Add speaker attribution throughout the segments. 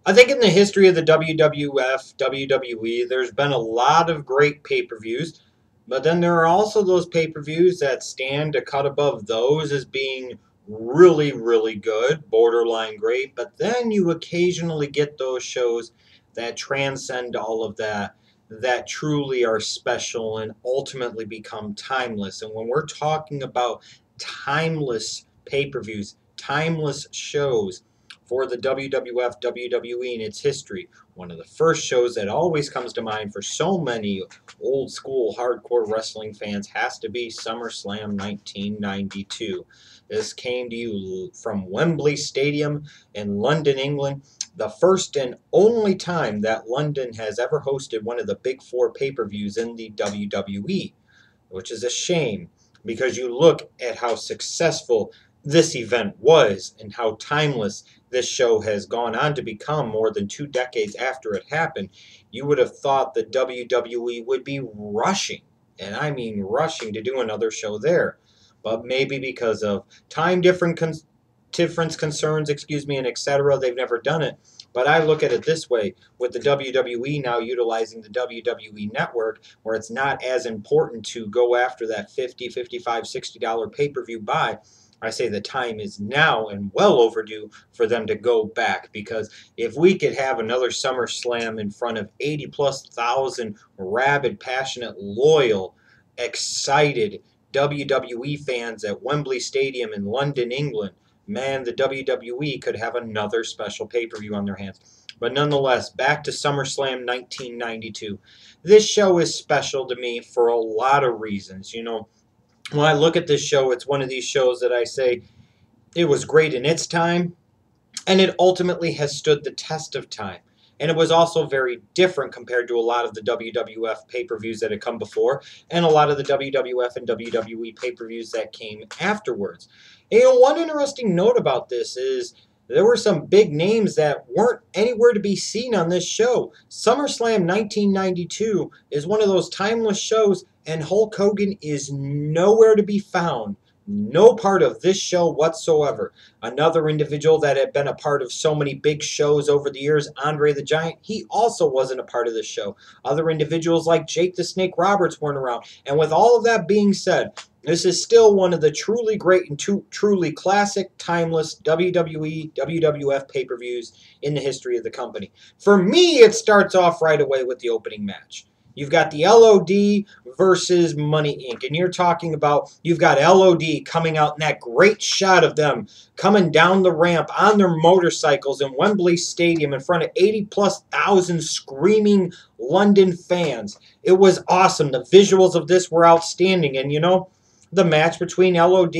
Speaker 1: I think in the history of the WWF, WWE, there's been a lot of great pay-per-views, but then there are also those pay-per-views that stand a cut above those as being really, really good, borderline great, but then you occasionally get those shows that transcend all of that, that truly are special and ultimately become timeless. And when we're talking about timeless pay-per-views, timeless shows, for the WWF, WWE, and its history. One of the first shows that always comes to mind for so many old school hardcore wrestling fans has to be SummerSlam 1992. This came to you from Wembley Stadium in London, England, the first and only time that London has ever hosted one of the big four pay-per-views in the WWE, which is a shame because you look at how successful this event was and how timeless this show has gone on to become more than 2 decades after it happened. You would have thought the WWE would be rushing, and I mean rushing, to do another show there. But maybe because of time difference concerns, and etc., they've never done it. But I look at it this way, with the WWE now utilizing the WWE Network, where it's not as important to go after that $50, $55, $60 pay-per-view buy. I say the time is now and well overdue for them to go back, because if we could have another SummerSlam in front of 80+ thousand rabid, passionate, loyal, excited WWE fans at Wembley Stadium in London, England, man, the WWE could have another special pay-per-view on their hands. But nonetheless, back to SummerSlam 1992. This show is special to me for a lot of reasons. When I look at this show, it's one of these shows that I say it was great in its time, and it ultimately has stood the test of time. And it was also very different compared to a lot of the WWF pay-per-views that had come before, and a lot of the WWF and WWE pay-per-views that came afterwards. And, one interesting note about this is there were some big names that weren't anywhere to be seen on this show. SummerSlam 1992 is one of those timeless shows, and Hulk Hogan is nowhere to be found. No part of this show whatsoever. Another individual that had been a part of so many big shows over the years, Andre the Giant, he also wasn't a part of this show. Other individuals like Jake the Snake Roberts weren't around. And with all of that being said, this is still one of the truly great and truly classic, timeless WWE, WWF pay-per-views in the history of the company. For me, it starts off right away with the opening match. You've got the LOD versus Money Inc. And you're talking about, you've got LOD coming out in that great shot of them coming down the ramp on their motorcycles in Wembley Stadium in front of 80+ thousand screaming London fans. It was awesome. The visuals of this were outstanding. And the match between LOD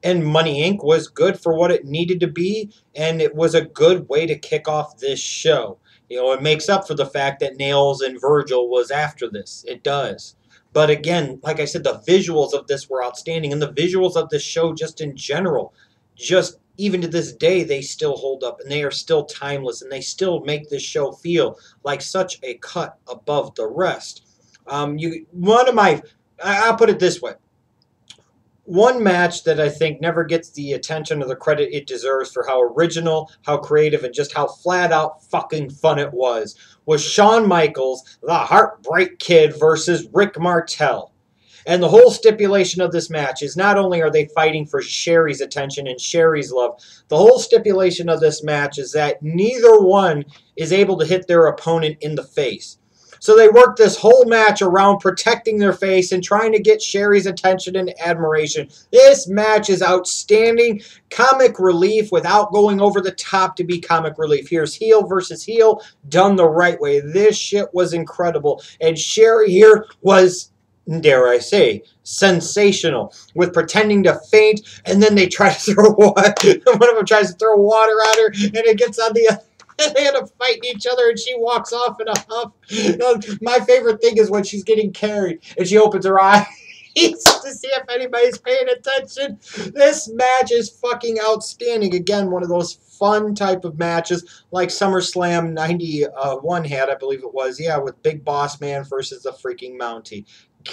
Speaker 1: and Money Inc. was good for what it needed to be, and it was a good way to kick off this show. It makes up for the fact that Nails and Virgil was after this. It does. But again, like I said, the visuals of this were outstanding, and the visuals of this show just in general, just even to this day, they still hold up, and they are still timeless, and they still make this show feel like such a cut above the rest. I'll put it this way. One match that I think never gets the attention or the credit it deserves for how original, how creative, and just how flat out fucking fun it was Shawn Michaels, the Heartbreak Kid, versus Rick Martel. And the whole stipulation of this match is not only are they fighting for Sherry's attention and Sherry's love, the whole stipulation of this match is that neither one is able to hit their opponent in the face. So they worked this whole match around protecting their face and trying to get Sherry's attention and admiration. This match is outstanding. Comic relief without going over the top to be comic relief. Here's heel versus heel done the right way. This shit was incredible. And Sherry here was, dare I say, sensational with pretending to faint, and then they try to throw water. One of them tries to throw water at her, and it gets on the and they end up fighting each other, and she walks off in a huff. My favorite thing is when she's getting carried, and she opens her eyes to see if anybody's paying attention. This match is fucking outstanding. Again, one of those fun type of matches like SummerSlam 91 had, I believe it was. Yeah, with Big Boss Man versus the freaking Mountie.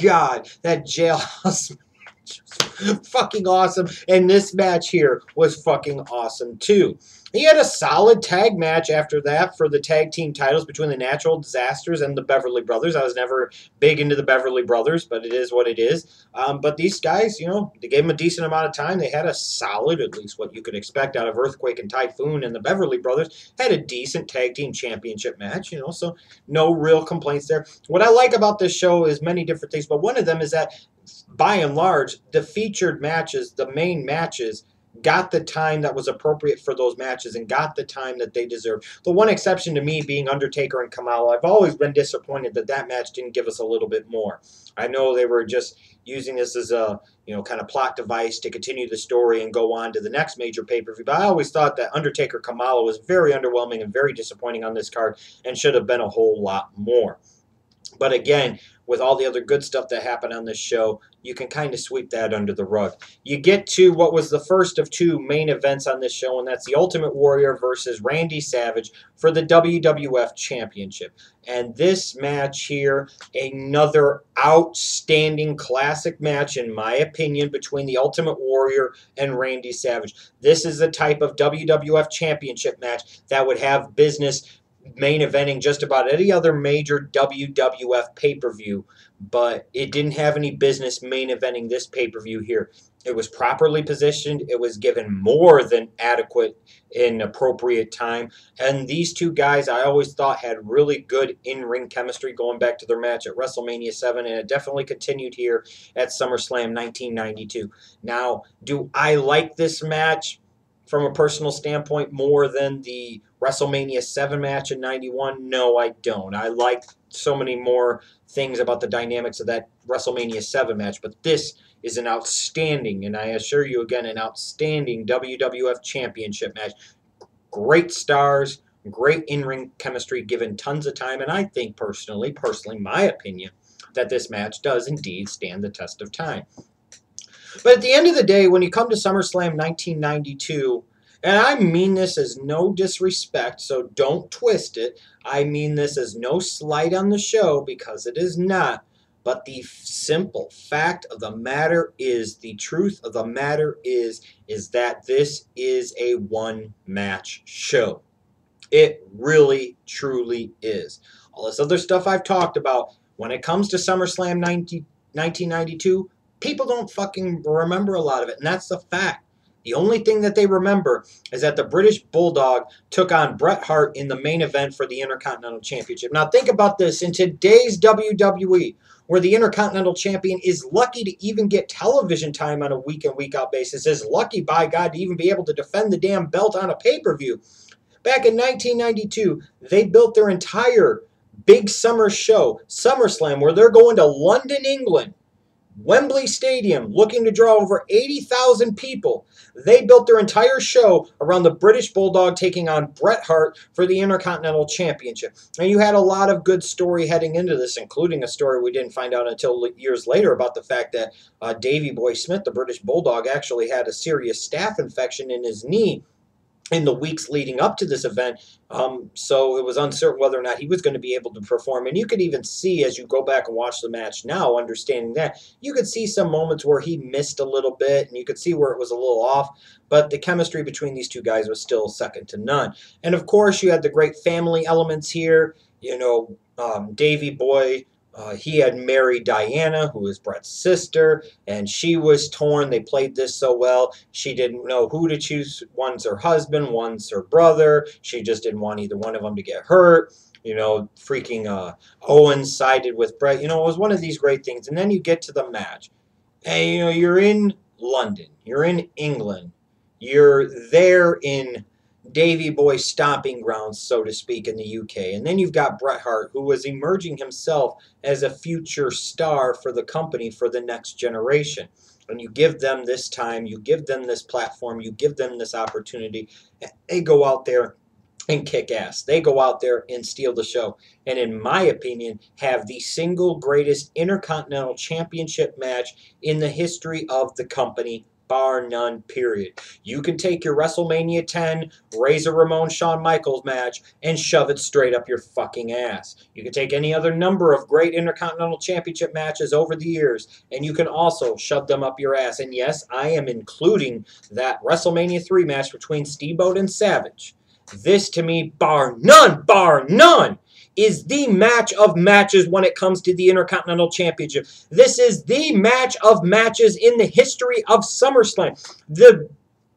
Speaker 1: God, that jailhouse match was fucking awesome. And this match here was fucking awesome too. He had a solid tag match after that for the tag team titles between the Natural Disasters and the Beverly Brothers. I was never big into the Beverly Brothers, but it is what it is. But these guys, they gave them a decent amount of time. They had a solid, at least what you could expect out of Earthquake and Typhoon, and the Beverly Brothers had a decent tag team championship match, so no real complaints there. What I like about this show is many different things, but one of them is that by and large, the featured matches, the main matches, got the time that was appropriate for those matches and got the time that they deserved. The one exception to me being Undertaker and Kamala. I've always been disappointed that that match didn't give us a little bit more. I know they were just using this as a kind of plot device to continue the story and go on to the next major pay-per-view. But I always thought that Undertaker Kamala was very underwhelming and very disappointing on this card and should have been a whole lot more. But again, with all the other good stuff that happened on this show, you can kind of sweep that under the rug. You get to what was the first of two main events on this show, and that's the Ultimate Warrior versus Randy Savage for the WWF Championship. And this match here, another outstanding classic match, in my opinion, between the Ultimate Warrior and Randy Savage. This is the type of WWF Championship match that would have business main eventing just about any other major WWF pay-per-view, but it didn't have any business main eventing this pay-per-view here. It was properly positioned. It was given more than adequate and appropriate time. And these two guys, I always thought, had really good in-ring chemistry going back to their match at WrestleMania 7, and it definitely continued here at SummerSlam 1992. Now, do I like this match from a personal standpoint more than the WrestleMania 7 match in 91? No, I don't. I like so many more things about the dynamics of that WrestleMania 7 match, but this is an outstanding, and I assure you again, an outstanding WWF Championship match. Great stars, great in-ring chemistry, given tons of time, and I think personally, my opinion, that this match does indeed stand the test of time. But at the end of the day, when you come to SummerSlam 1992, and I mean this as no disrespect, so don't twist it. I mean this as no slight on the show, because it is not. But the simple fact of the matter is, the truth of the matter is that this is a one-match show. It really, truly is. All this other stuff I've talked about, when it comes to SummerSlam 1992, people don't fucking remember a lot of it, and that's the fact. The only thing that they remember is that the British Bulldog took on Bret Hart in the main event for the Intercontinental Championship. Now think about this. In today's WWE, where the Intercontinental Champion is lucky to even get television time on a week-in, week-out basis, is lucky, by God, to even be able to defend the damn belt on a pay-per-view. Back in 1992, they built their entire big summer show, SummerSlam, where they're going to London, England, Wembley Stadium, looking to draw over 80,000 people. They built their entire show around the British Bulldog taking on Bret Hart for the Intercontinental Championship. And you had a lot of good story heading into this, including a story we didn't find out until years later about the fact that Davey Boy Smith, the British Bulldog, actually had a serious staph infection in his knee in the weeks leading up to this event, so it was uncertain whether or not he was going to be able to perform. And you could even see, as you go back and watch the match now, understanding that, you could see some moments where he missed a little bit, and you could see where it was a little off, but the chemistry between these two guys was still second to none. And of course, you had the great family elements here. Davey Boy, he had married Diana, who was Bret's sister, and she was torn. They played this so well. She didn't know who to choose. One's her husband, one's her brother. She just didn't want either one of them to get hurt. Freaking Owen sided with Bret. It was one of these great things. And then you get to the match. And, you're in London. You're in England. You're there in Davey Boy's stomping grounds, so to speak, in the UK. And then you've got Bret Hart, who was emerging himself as a future star for the company for the next generation. And you give them this time, you give them this platform, you give them this opportunity, and they go out there and kick ass. They go out there and steal the show. And in my opinion, have the single greatest Intercontinental Championship match in the history of the company bar none, period. You can take your WrestleMania 10 Razor Ramon Shawn Michaels match and shove it straight up your fucking ass. You can take any other number of great Intercontinental Championship matches over the years, and you can also shove them up your ass. And yes, I am including that WrestleMania 3 match between Steamboat and Savage. This, to me, bar none, is the match of matches when it comes to the Intercontinental Championship. This is the match of matches in the history of SummerSlam. The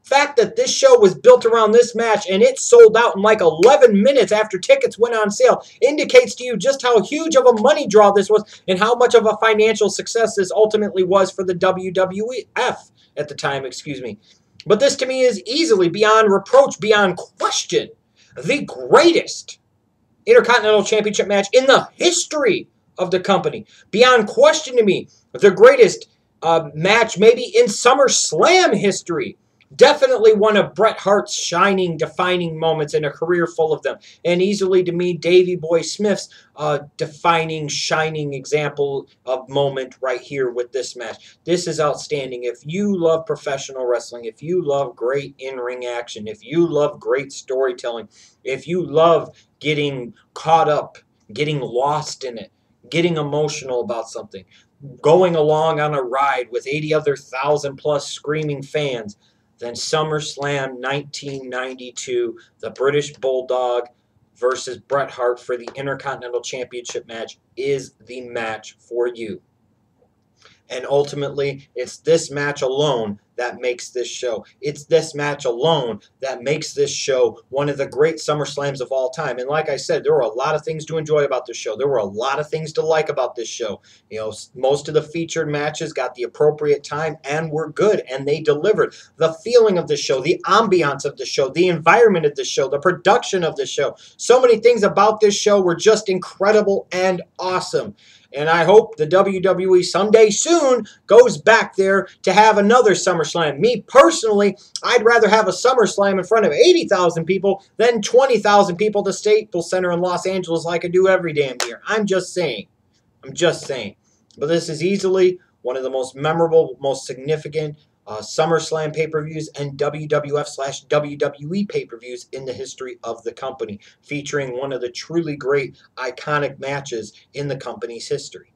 Speaker 1: fact that this show was built around this match and it sold out in like 11 minutes after tickets went on sale indicates to you just how huge of a money draw this was and how much of a financial success this ultimately was for the WWF at the time, excuse me. But this to me is easily, beyond reproach, beyond question, the greatest Intercontinental Championship match in the history of the company. Beyond question to me, the greatest match maybe in SummerSlam history. Definitely one of Bret Hart's shining, defining moments in a career full of them. And easily to me, Davey Boy Smith's defining, shining example of moment right here with this match. This is outstanding. If you love professional wrestling, if you love great in-ring action, if you love great storytelling, if you love getting caught up, getting lost in it, getting emotional about something, going along on a ride with 80 other thousand plus screaming fans, then SummerSlam 1992, the British Bulldog versus Bret Hart for the Intercontinental Championship match is the match for you. And ultimately, it's this match alone that makes this show. It's this match alone that makes this show one of the great SummerSlams of all time. And like I said, there were a lot of things to enjoy about this show. There were a lot of things to like about this show. You know, most of the featured matches got the appropriate time and were good, and they delivered. The feeling of the show, the ambiance of the show, the environment of the show, the production of the show. So many things about this show were just incredible and awesome. And I hope the WWE someday soon goes back there to have another SummerSlam. Me personally, I'd rather have a SummerSlam in front of 80,000 people than 20,000 people at the Staples Center in Los Angeles like I do every damn year. I'm just saying. But this is easily one of the most memorable, most significant SummerSlam pay-per-views and WWF/WWE pay-per-views in the history of the company, featuring one of the truly great, iconic matches in the company's history.